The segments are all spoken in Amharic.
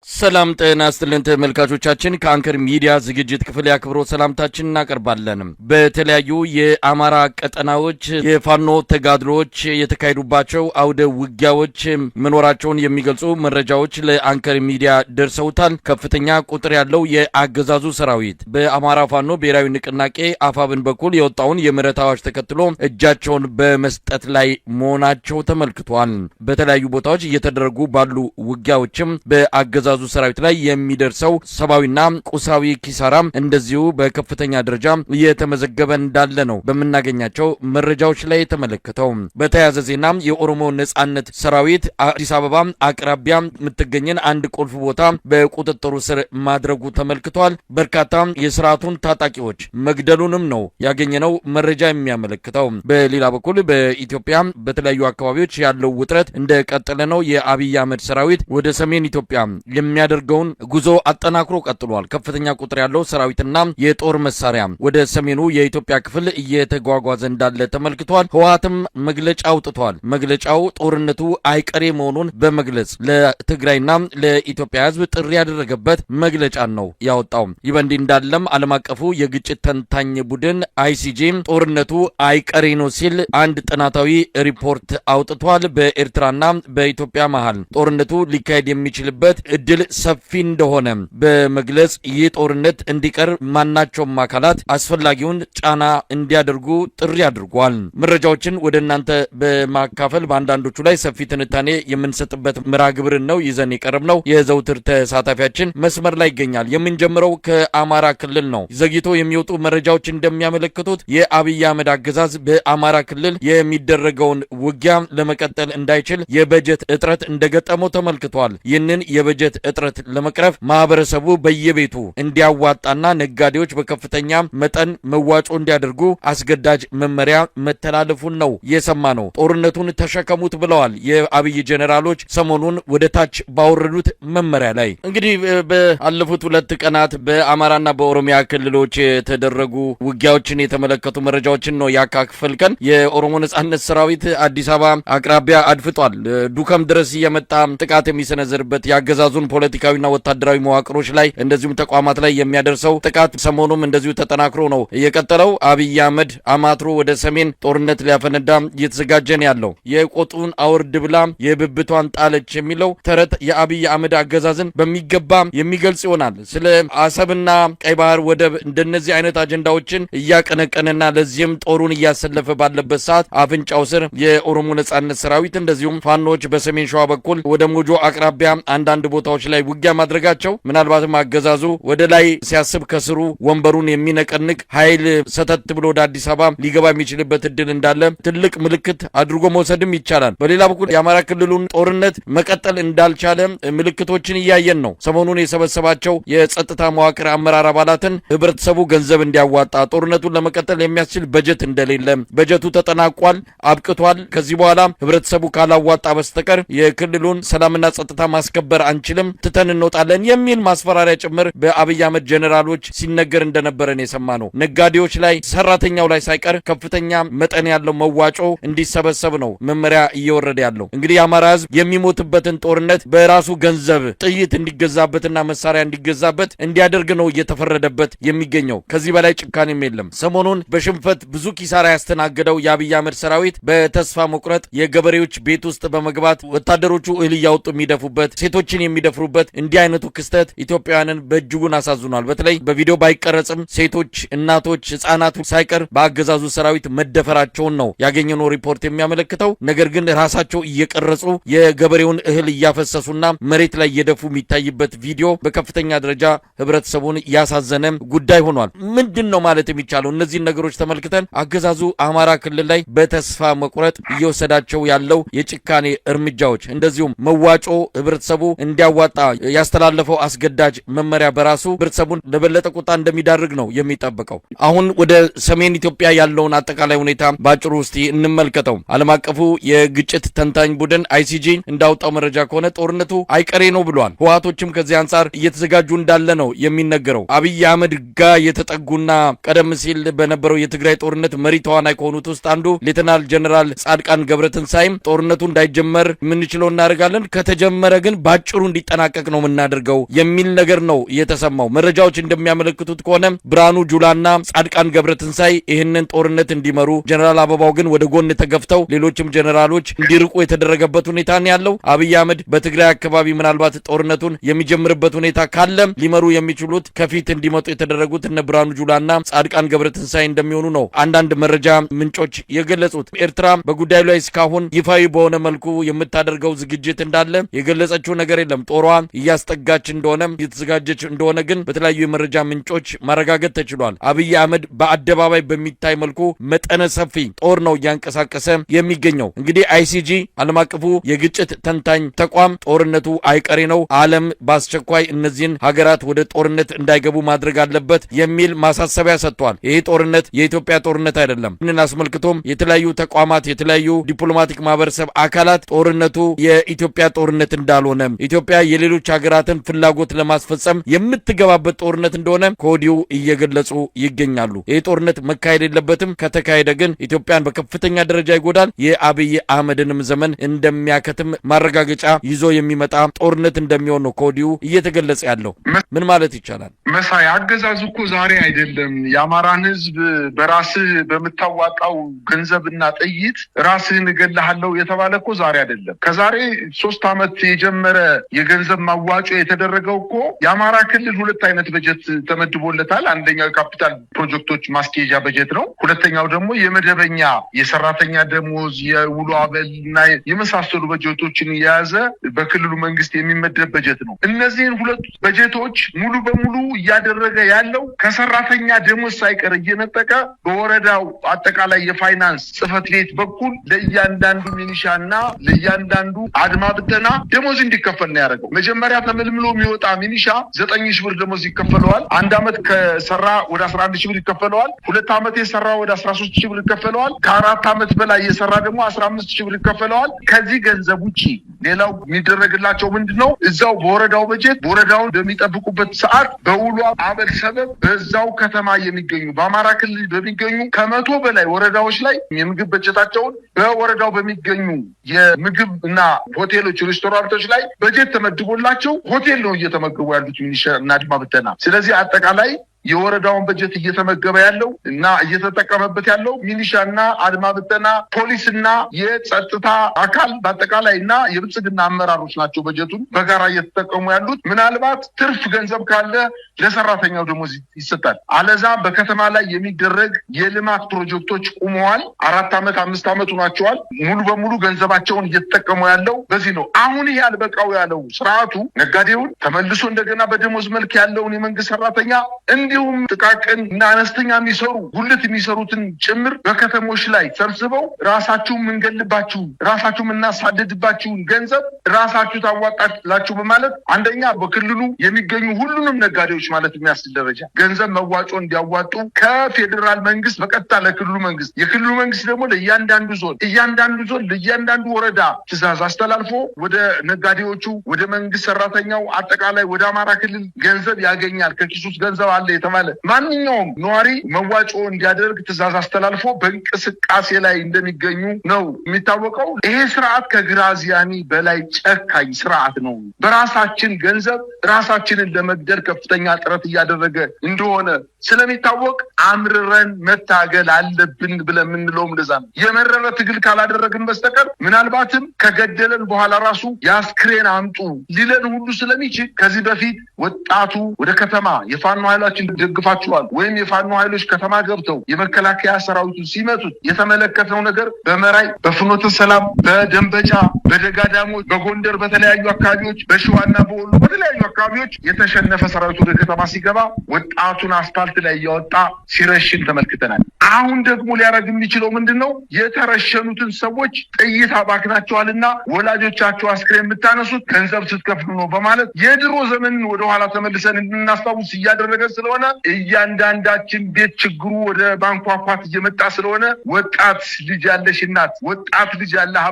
ሰላም ጤና ይስጥልን ተመልካቾቻችን ከአንከር ሚዲያ ዝግጅት ክፍል ያክብሮት ሰላምታችን እናቀርባለን። በተለያዩ የአማራ ቀጠናዎች የፋኖ ተጋድሎዎች የተካሄዱባቸው አውደ ውጊያዎች መኖራቸውን የሚገልጹ መረጃዎች ለአንከር ሚዲያ ደርሰውታል። ከፍተኛ ቁጥር ያለው የአገዛዙ ሰራዊት በአማራ ፋኖ ብሔራዊ ንቅናቄ አፋብን በኩል የወጣውን የምህረት አዋጅ ተከትሎ እጃቸውን በመስጠት ላይ መሆናቸው ተመልክቷል። በተለያዩ ቦታዎች እየተደረጉ ባሉ ውጊያዎችም በአገዛዙ ሰራዊት ላይ የሚደርሰው ሰብአዊና ቁሳዊ ኪሳራ እንደዚሁ በከፍተኛ ደረጃ እየተመዘገበ እንዳለ ነው በመናገኛቸው መረጃዎች ላይ የተመለከተው። በተያያዘ ዜና የኦሮሞ ነጻነት ሰራዊት አዲስ አበባ አቅራቢያ የምትገኝን አንድ ቁልፍ ቦታ በቁጥጥሩ ስር ማድረጉ ተመልክቷል። በርካታ የስርዓቱን ታጣቂዎች መግደሉንም ነው ያገኘነው መረጃ የሚያመለክተው። በሌላ በኩል በኢትዮጵያ በተለያዩ አካባቢዎች ያለው ውጥረት እንደቀጠለ ነው። የአብይ አህመድ ሰራዊት ወደ ሰሜን ኢትዮጵያ የሚያደርገውን ጉዞ አጠናክሮ ቀጥሏል። ከፍተኛ ቁጥር ያለው ሰራዊትና የጦር መሳሪያ ወደ ሰሜኑ የኢትዮጵያ ክፍል እየተጓጓዘ እንዳለ ተመልክቷል። ህወሓትም መግለጫ አውጥቷል። መግለጫው ጦርነቱ አይቀሬ መሆኑን በመግለጽ ለትግራይና ለኢትዮጵያ ህዝብ ጥሪ ያደረገበት መግለጫ ነው ያወጣው። ይህ በእንዲህ እንዳለም ዓለም አቀፉ የግጭት ተንታኝ ቡድን አይሲጂ ጦርነቱ አይቀሬ ነው ሲል አንድ ጥናታዊ ሪፖርት አውጥቷል። በኤርትራና በኢትዮጵያ መሃል ጦርነቱ ሊካሄድ የሚችልበት እድል ሰፊ እንደሆነ በመግለጽ ይህ ጦርነት እንዲቀር ማናቸውም አካላት አስፈላጊውን ጫና እንዲያደርጉ ጥሪ አድርጓል። መረጃዎችን ወደ እናንተ በማካፈል በአንዳንዶቹ ላይ ሰፊ ትንታኔ የምንሰጥበት ምራ ግብርን ነው ይዘን የቀረብነው። የዘውትር ተሳታፊያችን መስመር ላይ ይገኛል። የምንጀምረው ከአማራ ክልል ነው። ዘግይቶ የሚወጡ መረጃዎች እንደሚያመለክቱት የአብይ አህመድ አገዛዝ በአማራ ክልል የሚደረገውን ውጊያ ለመቀጠል እንዳይችል የበጀት እጥረት እንደገጠመው ተመልክቷል። ይህንን የበጀት እጥረት ለመቅረፍ ማህበረሰቡ በየቤቱ እንዲያዋጣና ነጋዴዎች በከፍተኛ መጠን መዋጮ እንዲያደርጉ አስገዳጅ መመሪያ መተላለፉን ነው የሰማ ነው። ጦርነቱን ተሸከሙት ብለዋል የአብይ ጄኔራሎች ሰሞኑን ወደ ታች ባወረዱት መመሪያ ላይ። እንግዲህ በአለፉት 2 ቀናት በአማራና በኦሮሚያ ክልሎች የተደረጉ ውጊያዎችን የተመለከቱ መረጃዎችን ነው ያካፈልከን። የኦሮሞ ነጻነት ሰራዊት አዲስ አበባ አቅራቢያ አድፍጧል። ዱከም ድረስ እየመጣ ጥቃት የሚሰነዝርበት ያገዛዙን ፖለቲካዊና ወታደራዊ መዋቅሮች ላይ እንደዚሁም ተቋማት ላይ የሚያደርሰው ጥቃት ሰሞኑም እንደዚሁ ተጠናክሮ ነው የቀጠለው። አብይ አህመድ አማትሮ ወደ ሰሜን ጦርነት ሊያፈነዳ እየተዘጋጀ ነው ያለው። የቆጡን አውርድ ብላ የብብቷን ጣለች የሚለው ተረት የአብይ አህመድ አገዛዝን በሚገባ የሚገልጽ ይሆናል። ስለ አሰብና ቀይ ባህር ወደብ እንደነዚህ አይነት አጀንዳዎችን እያቀነቀነና ለዚህም ጦሩን እያሰለፈ ባለበት ሰዓት አፍንጫው ስር የኦሮሞ ነጻነት ሰራዊት እንደዚሁም ፋኖች በሰሜን ሸዋ በኩል ወደ ሞጆ አቅራቢያ አንዳንድ ቦታዎች ላይ ውጊያ ማድረጋቸው ምናልባትም አገዛዙ ወደ ላይ ሲያስብ ከስሩ ወንበሩን የሚነቀንቅ ኃይል ሰተት ብሎ ወደ አዲስ አበባ ሊገባ የሚችልበት እድል እንዳለ ትልቅ ምልክት አድርጎ መውሰድም ይቻላል። በሌላ በኩል የአማራ ክልሉን ጦርነት መቀጠል እንዳልቻለ ምልክቶችን እያየን ነው። ሰሞኑን የሰበሰባቸው የጸጥታ መዋቅር አመራር አባላትን ህብረተሰቡ ገንዘብ እንዲያዋጣ ጦርነቱን ለመቀጠል የሚያስችል በጀት እንደሌለ፣ በጀቱ ተጠናቋል፣ አብቅቷል፣ ከዚህ በኋላ ህብረተሰቡ ካላዋጣ በስተቀር የክልሉን ሰላምና ጸጥታ ማስከበር አንችልም፣ ትተን እንወጣለን የሚል ማስፈራሪያ ጭምር በአብይ አህመድ ጄኔራሎች ሲነገር እንደነበረን የሰማ ነው። ነጋዴዎች ላይ ሰራተኛው ላይ ሳይቀር ከፍተኛ መጠን ያለው መዋጮ እንዲሰበሰብ ነው መመሪያ እየወረደ ያለው። እንግዲህ የአማራ ህዝብ የሚሞትበትን ጦርነት በራሱ ገንዘብ ጥይት እንዲገዛበትና መሳሪያ እንዲገዛበት እንዲያደርግ ነው እየተፈረደበት የሚገኘው። ከዚህ በላይ ጭካኔም የለም። ሰሞኑን በሽንፈት ብዙ ኪሳራ ያስተናገደው የአብይ አህመድ ሰራዊት በተስፋ መቁረጥ የገበሬዎች ቤት ውስጥ በመግባት ወታደሮቹ እህል እያወጡ የሚደፉበት፣ ሴቶችን የሚደፍሩበት እንዲህ አይነቱ ክስተት ኢትዮጵያውያንን በእጅጉን አሳዝኗል። በተለይ በቪዲዮ ባይቀረጽም ሴቶች፣ እናቶች፣ ህጻናቱ ሳይቀር በአገዛዙ ሰራዊት መደፈራቸውን ነው ያገኘነው ሪፖርት የሚያመለክተው። ነገር ግን ራሳቸው እየቀረጹ የገበሬውን እህል እያፈሰሱና መሬት ላይ እየደፉ የሚታይበት ቪዲዮ በከፍተኛ ደረጃ ህብረተሰቡን ያሳዘነ ጉዳይ ሆኗል። ምንድን ነው ማለት የሚቻለው? እነዚህን ነገሮች ተመልክተን አገዛዙ አማራ ክልል ላይ በተስፋ መቁረጥ እየወሰዳቸው ያለው የጭካኔ እርምጃዎች እንደዚሁም መዋጮ ህብረተሰቡ እንዲያዋጣ ያስተላለፈው አስገዳጅ መመሪያ በራሱ ህብረተሰቡን ለበለጠ ቁጣ እንደሚዳርግ ነው የሚጠበቀው። አሁን ወደ ሰሜን ኢትዮጵያ ያለውን አጠቃላይ ሁኔታ ባጭሩ ውስጥ እንመልከተው። ዓለም አቀፉ የግጭት ተንታኝ ቡድን አይሲጂ እንዳወጣው መረጃ ከሆነ ጦርነቱ አይቀሬ ነው ብሏል። ህወሓቶችም ከዚህ አንጻር እየተዘጋጁ እንዳለ ነው የሚነገረው። አብይ አህመድ ጋር የተጠጉና ቀደም ሲል በነበረው የትግራይ ጦርነት መሪ ተዋናይ ከሆኑት ውስጥ አንዱ ሌተናል ጀነራል ጻድቃን ገብረትንሳኤም ጦርነቱ እንዳይጀመር ምንችለው እናደርጋለን፣ ከተጀመረ ግን ባጭሩ እንዲጠናቀቅ እንዲጠናቀቅ ነው የምናደርገው የሚል ነገር ነው የተሰማው። መረጃዎች እንደሚያመለክቱት ከሆነ ብርሃኑ ጁላና ጻድቃን ገብረትንሳይ ይህንን ጦርነት እንዲመሩ፣ ጀነራል አበባው ግን ወደ ጎን ተገፍተው ሌሎችም ጀነራሎች እንዲርቁ የተደረገበት ሁኔታ ነው ያለው። አብይ አህመድ በትግራይ አካባቢ ምናልባት ጦርነቱን የሚጀምርበት ሁኔታ ካለ ሊመሩ የሚችሉት ከፊት እንዲመጡ የተደረጉት እነ ብርሃኑ ጁላና ጻድቃን ገብረትንሳይ እንደሚሆኑ ነው አንዳንድ መረጃ ምንጮች የገለጹት። ኤርትራ በጉዳዩ ላይ እስካሁን ይፋዊ በሆነ መልኩ የምታደርገው ዝግጅት እንዳለ የገለጸችው ነገር የለም። ጦሯ እያስጠጋች እንደሆነ እየተዘጋጀች እንደሆነ ግን በተለያዩ የመረጃ ምንጮች ማረጋገጥ ተችሏል። አብይ አህመድ በአደባባይ በሚታይ መልኩ መጠነ ሰፊ ጦር ነው እያንቀሳቀሰ የሚገኘው። እንግዲህ አይሲጂ ዓለም አቀፉ የግጭት ተንታኝ ተቋም ጦርነቱ አይቀሬ ነው፣ ዓለም በአስቸኳይ እነዚህን ሀገራት ወደ ጦርነት እንዳይገቡ ማድረግ አለበት የሚል ማሳሰቢያ ሰጥቷል። ይሄ ጦርነት የኢትዮጵያ ጦርነት አይደለም። ይህንን አስመልክቶም የተለያዩ ተቋማት፣ የተለያዩ ዲፕሎማቲክ ማህበረሰብ አካላት ጦርነቱ የኢትዮጵያ ጦርነት እንዳልሆነ፣ ኢትዮጵያ የሌሎች ሀገራትን ፍላጎት ለማስፈጸም የምትገባበት ጦርነት እንደሆነ ከወዲሁ እየገለጹ ይገኛሉ። ይህ ጦርነት መካሄድ የለበትም፣ ከተካሄደ ግን ኢትዮጵያን በከፍተኛ ደረጃ ይጎዳል፣ የአብይ አህመድንም ዘመን እንደሚያከትም ማረጋገጫ ይዞ የሚመጣ ጦርነት እንደሚሆን ነው ከወዲሁ እየተገለጸ ያለው። ምን ማለት ይቻላል? መሳይ አገዛዙ እኮ ዛሬ አይደለም የአማራን ህዝብ በራስህ በምታዋጣው ገንዘብና ጥይት ራስህን እገልሃለሁ የተባለ እኮ ዛሬ አይደለም። ከዛሬ 3 ዓመት የጀመረ የገንዘብ ማዋጮ የተደረገው እኮ የአማራ ክልል 2 አይነት በጀት ተመድቦለታል። አንደኛው የካፒታል ፕሮጀክቶች ማስኬጃ በጀት ነው። ሁለተኛው ደግሞ የመደበኛ የሰራተኛ ደሞዝ፣ የውሎ አበልና የመሳሰሉ በጀቶችን የያዘ በክልሉ መንግስት የሚመደብ በጀት ነው። እነዚህን 2 በጀቶች ሙሉ በሙሉ እያደረገ ያለው ከሰራተኛ ደሞዝ ሳይቀር እየነጠቀ በወረዳው አጠቃላይ የፋይናንስ ጽህፈት ቤት በኩል ለእያንዳንዱ ሚኒሻና ለእያንዳንዱ አድማ ብተና ደሞዝ እንዲከፈል ነው ያደረገው። መጀመሪያ ተመልምሎ የሚወጣ ሚኒሻ 9,000 ብር ደሞዝ ይከፈለዋል። 1 ዓመት ከሰራ ወደ 11,000 ብር ይከፈለዋል። 2 ዓመት የሰራ ወደ 13,000 ብር ይከፈለዋል። ከ4 ዓመት በላይ የሰራ ደግሞ 15,000 ብር ይከፈለዋል። ከዚህ ገንዘብ ውጪ ሌላው የሚደረግላቸው ምንድነው? እዛው በወረዳው በጀት ወረዳውን በሚጠብቁበት ሰዓት በውሎ አበል ሰበብ በዛው ከተማ የሚገኙ በአማራ ክልል በሚገኙ ከ100 በላይ ወረዳዎች ላይ የምግብ በጀታቸውን በወረዳው በሚገኙ የምግብ እና ሆቴሎች፣ ሬስቶራንቶች ላይ በጀት ተመድቦላቸው ሆቴል ነው እየተመገቡ ያሉት ሚኒሻ እና አድማ ብተና። ስለዚህ አጠቃላይ የወረዳውን በጀት እየተመገበ ያለው እና እየተጠቀመበት ያለው ሚሊሻና አድማ ብተና፣ ፖሊስና የጸጥታ አካል በአጠቃላይ እና የብልጽግና አመራሮች ናቸው በጀቱን በጋራ እየተጠቀሙ ያሉት። ምናልባት ትርፍ ገንዘብ ካለ ለሰራተኛው ደሞዝ ይሰጣል። አለዛ በከተማ ላይ የሚደረግ የልማት ፕሮጀክቶች ቁመዋል። 4 ዓመት 5 ዓመት ሆኗቸዋል። ሙሉ በሙሉ ገንዘባቸውን እየተጠቀሙ ያለው በዚህ ነው። አሁን ይሄ አልበቃው ያለው ስርዓቱ ነጋዴውን ተመልሶ እንደገና በደሞዝ መልክ ያለውን የመንግስት ሰራተኛ እንዲሁም ጥቃቅን እና አነስተኛ የሚሰሩ ጉልት የሚሰሩትን ጭምር በከተሞች ላይ ሰብስበው ራሳችሁ የምንገልባችሁ ራሳችሁ የምናሳደድባችሁን ገንዘብ ራሳችሁ ታዋጣላችሁ በማለት አንደኛ በክልሉ የሚገኙ ሁሉንም ነጋዴዎች ማለት የሚያስችል ደረጃ ገንዘብ መዋጮ እንዲያዋጡ ከፌዴራል መንግስት በቀጥታ ለክልሉ መንግስት፣ የክልሉ መንግስት ደግሞ ለእያንዳንዱ ዞን ለእያንዳንዱ ወረዳ ትዕዛዝ አስተላልፎ ወደ ነጋዴዎቹ፣ ወደ መንግስት ሰራተኛው አጠቃላይ ወደ አማራ ክልል ገንዘብ ያገኛል ከኪሱ ውስጥ ገንዘብ አለ የተባለ ማንኛውም ነዋሪ መዋጮ እንዲያደርግ ትዕዛዝ አስተላልፎ በእንቅስቃሴ ላይ እንደሚገኙ ነው የሚታወቀው። ይሄ ስርዓት ከግራዚያኒ በላይ ጨካኝ ስርዓት ነው። በራሳችን ገንዘብ ራሳችንን ለመግደል ከፍተኛ ጥረት እያደረገ እንደሆነ ስለሚታወቅ አምርረን መታገል አለብን ብለን የምንለውም እንደዛ ነው። የመረረ ትግል ካላደረግን በስተቀር ምናልባትም ከገደለን በኋላ ራሱ የአስክሬን አምጡ ሊለን ሁሉ ስለሚችል ከዚህ በፊት ወጣቱ ወደ ከተማ የፋኖ ኃይሎችን ደግፋቸዋል ወይም የፋኖ ኃይሎች ከተማ ገብተው የመከላከያ ሰራዊቱን ሲመቱት የተመለከተው ነገር በመራይ፣ በፍኖተ ሰላም፣ በደንበጫ፣ በደጋዳሞች፣ በጎንደር በተለያዩ አካባቢዎች፣ በሸዋና በወሎ በተለያዩ አካባቢዎች የተሸነፈ ሰራዊት ወደ ከተማ ሲገባ ወጣቱን አስፋልት ላይ እያወጣ ሲረሽን ተመልክተናል። አሁን ደግሞ ሊያደርግ የሚችለው ምንድነው? የተረሸኑትን ሰዎች ጥይት አባክናቸዋልና ወላጆቻቸው አስክሬን የምታነሱት ገንዘብ ስትከፍሉ ነው በማለት የድሮ ዘመንን ወደኋላ ተመልሰን እንድናስታውስ እያደረገ ስለሆነ እያንዳንዳችን ቤት ችግሩ ወደ ማንኳኳት እየመጣ ስለሆነ ወጣት ልጅ ያለሽ እናት፣ ወጣት ልጅ ያለህ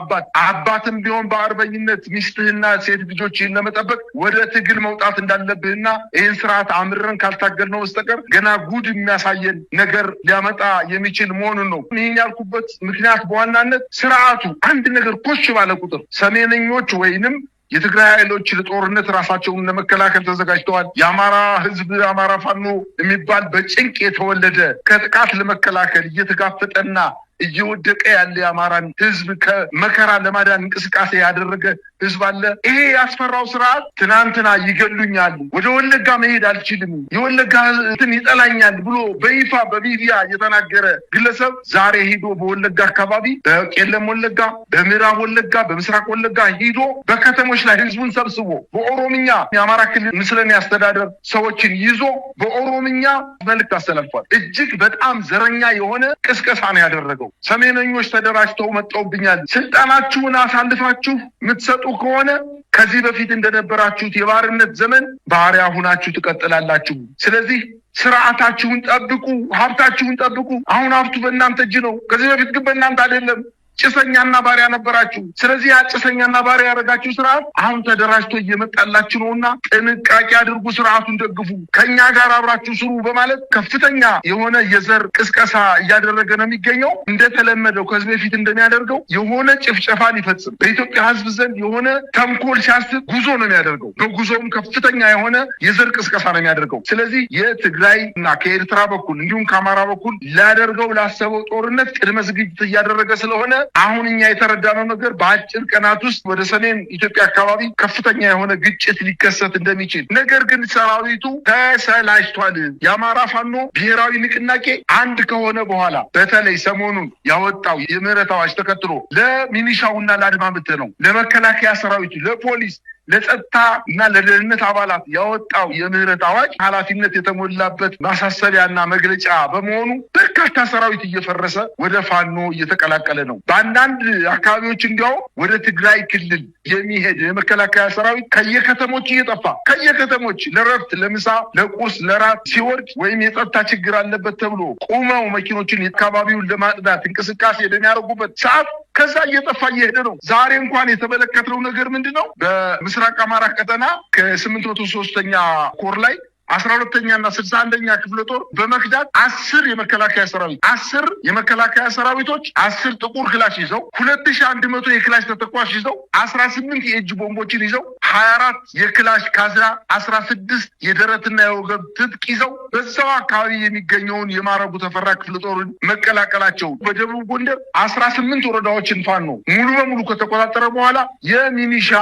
አባትም ቢሆን በአርበኝነት ሚስትህና ሴት ልጆችህን ለመጠበቅ ወደ ትግል መውጣት እንዳለብህና ይህን ስርዓት አምርረን ካልታገልነው በስተቀር ገና ጉድ የሚያሳየን ነገር ሊያመጣ የሚችል መሆኑን ነው። ይህን ያልኩበት ምክንያት በዋናነት ስርዓቱ አንድ ነገር ኮሽ ባለ ቁጥር ሰሜነኞች ወይንም የትግራይ ኃይሎች ለጦርነት ራሳቸውን ለመከላከል ተዘጋጅተዋል። የአማራ ህዝብ አማራ ፋኖ የሚባል በጭንቅ የተወለደ ከጥቃት ለመከላከል እየተጋፈጠና እየወደቀ ያለ የአማራን ህዝብ ከመከራ ለማዳን እንቅስቃሴ ያደረገ ህዝብ አለ። ይሄ ያስፈራው ስርዓት ትናንትና ይገሉኛል፣ ወደ ወለጋ መሄድ አልችልም፣ የወለጋ እንትን ይጠላኛል ብሎ በይፋ በሚዲያ የተናገረ ግለሰብ ዛሬ ሄዶ በወለጋ አካባቢ በቄለም ወለጋ፣ በምዕራብ ወለጋ፣ በምስራቅ ወለጋ ሄዶ በከተሞች ላይ ህዝቡን ሰብስቦ በኦሮምኛ የአማራ ክልል ምስለኔ አስተዳደር ሰዎችን ይዞ በኦሮምኛ መልእክት አስተላልፏል። እጅግ በጣም ዘረኛ የሆነ ቅስቀሳ ነው ያደረገው። ሰሜነኞች ተደራጅተው መጣውብኛል፣ ስልጣናችሁን አሳልፋችሁ የምትሰጡ ከሆነ ከዚህ በፊት እንደነበራችሁት የባርነት ዘመን ባሪያ ሁናችሁ ትቀጥላላችሁ። ስለዚህ ስርዓታችሁን ጠብቁ፣ ሀብታችሁን ጠብቁ። አሁን ሀብቱ በእናንተ እጅ ነው። ከዚህ በፊት ግን በእናንተ አይደለም። ጭሰኛና ባሪያ ነበራችሁ። ስለዚህ ያ ጭሰኛና ባሪያ ያደረጋችሁ ስርዓት አሁን ተደራጅቶ እየመጣላችሁ ነውና ጥንቃቄ አድርጉ፣ ስርዓቱን ደግፉ፣ ከኛ ጋር አብራችሁ ስሩ በማለት ከፍተኛ የሆነ የዘር ቅስቀሳ እያደረገ ነው የሚገኘው። እንደተለመደው ከዚህ በፊት እንደሚያደርገው የሆነ ጭፍጨፋን ይፈጽም በኢትዮጵያ ሕዝብ ዘንድ የሆነ ተንኮል ሲያስብ ጉዞ ነው የሚያደርገው። በጉዞውም ከፍተኛ የሆነ የዘር ቅስቀሳ ነው የሚያደርገው። ስለዚህ የትግራይ እና ከኤርትራ በኩል እንዲሁም ከአማራ በኩል ላደርገው ላሰበው ጦርነት ቅድመ ዝግጅት እያደረገ ስለሆነ አሁን እኛ የተረዳነው ነገር በአጭር ቀናት ውስጥ ወደ ሰሜን ኢትዮጵያ አካባቢ ከፍተኛ የሆነ ግጭት ሊከሰት እንደሚችል፣ ነገር ግን ሰራዊቱ ተሰላችቷል። የአማራ ፋኖ ብሔራዊ ንቅናቄ አንድ ከሆነ በኋላ በተለይ ሰሞኑን ያወጣው የምህረት አዋጅ ተከትሎ ለሚኒሻውና ለአድማ ብተናው፣ ለመከላከያ ሰራዊቱ፣ ለፖሊስ፣ ለጸጥታ እና ለደህንነት አባላት ያወጣው የምህረት አዋጅ ኃላፊነት የተሞላበት ማሳሰቢያና መግለጫ በመሆኑ በርካታ ሰራዊት እየፈረሰ ወደ ፋኖ እየተቀላቀለ ነው። በአንዳንድ አካባቢዎች እንዲያውም ወደ ትግራይ ክልል የሚሄድ የመከላከያ ሰራዊት ከየከተሞች እየጠፋ ከየከተሞች ለረፍት፣ ለምሳ፣ ለቁርስ፣ ለራት ሲወርድ ወይም የጸጥታ ችግር አለበት ተብሎ ቁመው መኪኖችን አካባቢውን ለማጽዳት እንቅስቃሴ የሚያደርጉበት ሰዓት ከዛ እየጠፋ እየሄደ ነው። ዛሬ እንኳን የተመለከትነው ነገር ምንድን ነው? በምስራቅ አማራ ቀጠና ከ803ኛ ኮር ላይ 12ኛና 61ኛ ክፍለ ጦር በመክዳት 10 የመከላከያ ሰራዊቶች 10 ጥቁር ክላሽ ይዘው 2100 የክላሽ ተተኳሽ ይዘው 18 የእጅ ቦምቦችን ይዘው 24 የክላሽ ካዝና 16 የደረትና የወገብ ትጥቅ ይዘው በዛው አካባቢ የሚገኘውን የማረጉ ተፈራ ክፍለ ጦርን መቀላቀላቸው በደቡብ ጎንደር 18 ወረዳዎችን ፋኖ ሙሉ በሙሉ ከተቆጣጠረ በኋላ የሚኒሻ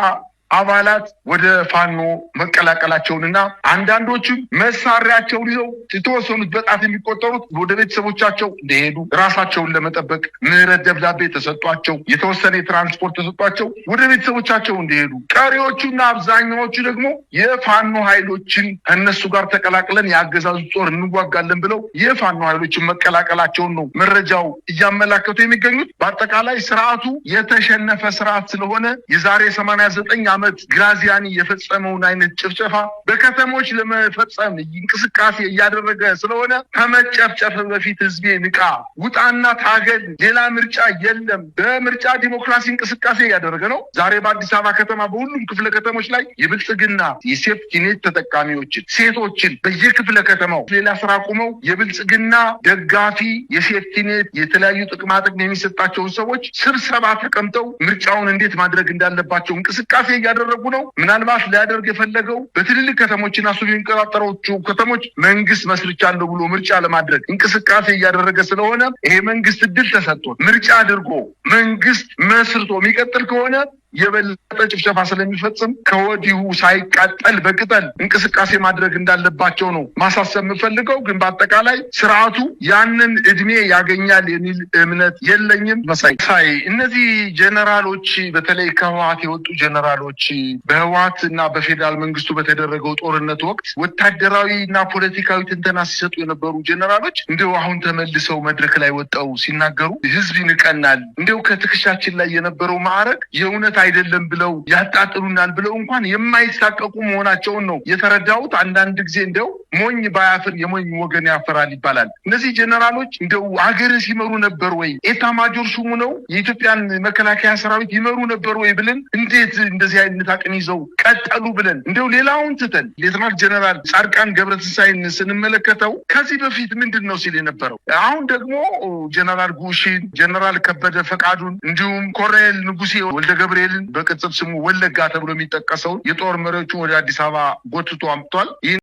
አባላት ወደ ፋኖ መቀላቀላቸውንና አንዳንዶቹም መሳሪያቸውን ይዘው የተወሰኑት በጣት የሚቆጠሩት ወደ ቤተሰቦቻቸው እንደሄዱ ራሳቸውን ለመጠበቅ ምህረት ደብዳቤ ተሰጧቸው፣ የተወሰነ የትራንስፖርት ተሰጧቸው ወደ ቤተሰቦቻቸው እንደሄዱ፣ ቀሪዎቹና አብዛኛዎቹ ደግሞ የፋኖ ኃይሎችን እነሱ ጋር ተቀላቅለን የአገዛዙ ጦር እንዋጋለን ብለው የፋኖ ኃይሎችን መቀላቀላቸውን ነው መረጃው እያመላከቱ የሚገኙት። በአጠቃላይ ስርዓቱ የተሸነፈ ስርዓት ስለሆነ የዛሬ 89 ዓመት ግራዚያኒ የፈጸመውን አይነት ጭፍጨፋ በከተሞች ለመፈጸም እንቅስቃሴ እያደረገ ስለሆነ ከመጨፍጨፍ በፊት ህዝቤ ንቃ፣ ውጣና ታገል፣ ሌላ ምርጫ የለም። በምርጫ ዲሞክራሲ እንቅስቃሴ እያደረገ ነው። ዛሬ በአዲስ አበባ ከተማ በሁሉም ክፍለ ከተሞች ላይ የብልጽግና የሴፍቲኔት ተጠቃሚዎችን ሴቶችን በየክፍለ ከተማው ሌላ ስራ አቁመው የብልጽግና ደጋፊ የሴፍቲኔት የተለያዩ ጥቅማ ጥቅም የሚሰጣቸውን ሰዎች ስብሰባ ተቀምጠው ምርጫውን እንዴት ማድረግ እንዳለባቸው እንቅስቃሴ እያደረጉ ነው። ምናልባት ሊያደርግ የፈለገው በትልልቅ ከተሞችና እሱ የሚቆጣጠሮቹ ከተሞች መንግስት መስርቻለሁ ብሎ ምርጫ ለማድረግ እንቅስቃሴ እያደረገ ስለሆነ ይሄ መንግስት እድል ተሰጥቶት ምርጫ አድርጎ መንግስት መስርቶ የሚቀጥል ከሆነ የበለጠ ጭፍጨፋ ስለሚፈጽም ከወዲሁ ሳይቃጠል በቅጠል እንቅስቃሴ ማድረግ እንዳለባቸው ነው ማሳሰብ የምፈልገው። ግን በአጠቃላይ ስርዓቱ ያንን እድሜ ያገኛል የሚል እምነት የለኝም። መሳይ እነዚህ ጀነራሎች በተለይ ከህወሓት የወጡ ጀነራሎች በህወሓት እና በፌዴራል መንግስቱ በተደረገው ጦርነት ወቅት ወታደራዊ እና ፖለቲካዊ ትንተና ሲሰጡ የነበሩ ጀነራሎች እንደው አሁን ተመልሰው መድረክ ላይ ወጣው ሲናገሩ ህዝብ ይንቀናል፣ እንደው ከትከሻችን ላይ የነበረው ማዕረግ የእውነት አይደለም ብለው ያጣጥሉናል ብለው እንኳን የማይሳቀቁ መሆናቸውን ነው የተረዳሁት። አንዳንድ ጊዜ እንደው ሞኝ ባያፍር የሞኝ ወገን ያፈራል ይባላል። እነዚህ ጀነራሎች እንደው አገርን ሲመሩ ነበር ወይ? ኤታ ማጆር ሹሙ ነው የኢትዮጵያን መከላከያ ሰራዊት ይመሩ ነበር ወይ ብለን እንዴት እንደዚህ አይነት አቅም ይዘው ቀጠሉ ብለን እንደው ሌላውን ትተን ሌተናል ጀነራል ጻድቃን ገብረትንሳኤን ስንመለከተው ከዚህ በፊት ምንድነው ሲል የነበረው? አሁን ደግሞ ጀነራል ጉሺን፣ ጀነራል ከበደ ፈቃዱን እንዲሁም ኮሎኔል ንጉሴ ወልደ ገብርኤልን በቅጽል ስሙ ወለጋ ተብሎ የሚጠቀሰው የጦር መሪዎቹን ወደ አዲስ አበባ ጎትቶ አምጥቷል።